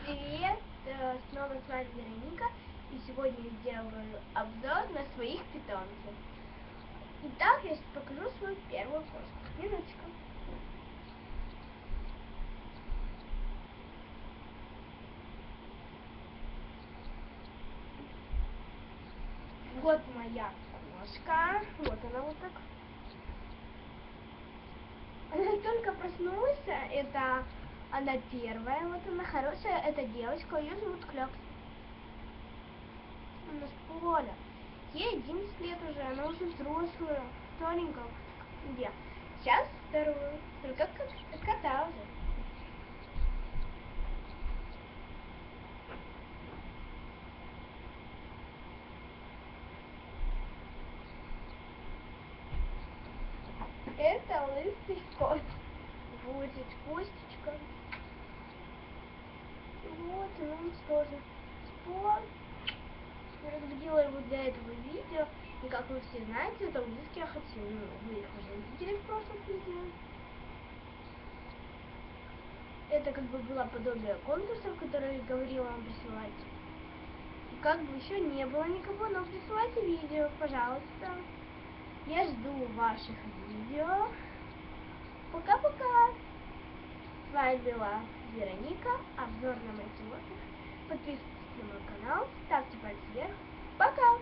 Привет, снова с вами Вероника, и сегодня я сделаю обзор на своих питомцев. Итак, я сейчас покажу свою первую кошку. Минуточку. Вот моя кошка, вот она вот так. Она только проснулась, это она первая, вот она хорошая, это девочка, ее зовут Клёкс. Она с поля. Ей 11 лет уже, она уже взрослая, тоненькая. Где? Сейчас вторую, только кота уже. Это лысый кот. Вот здесь косточка. Вот, и он тоже спал. Я разбудила его для этого видео. И как вы все знаете, это лысый ахатин. Вы их уже видели в прошлых видео. Это как бы было подобие конкурсов, которые говорила вам присылать. И как бы еще не было никого, но присылайте видео, пожалуйста. Я жду ваших видео. Пока-пока. С вами была Вероника, обзор на моих животных. Подписывайтесь на мой канал, ставьте пальцы вверх. Пока!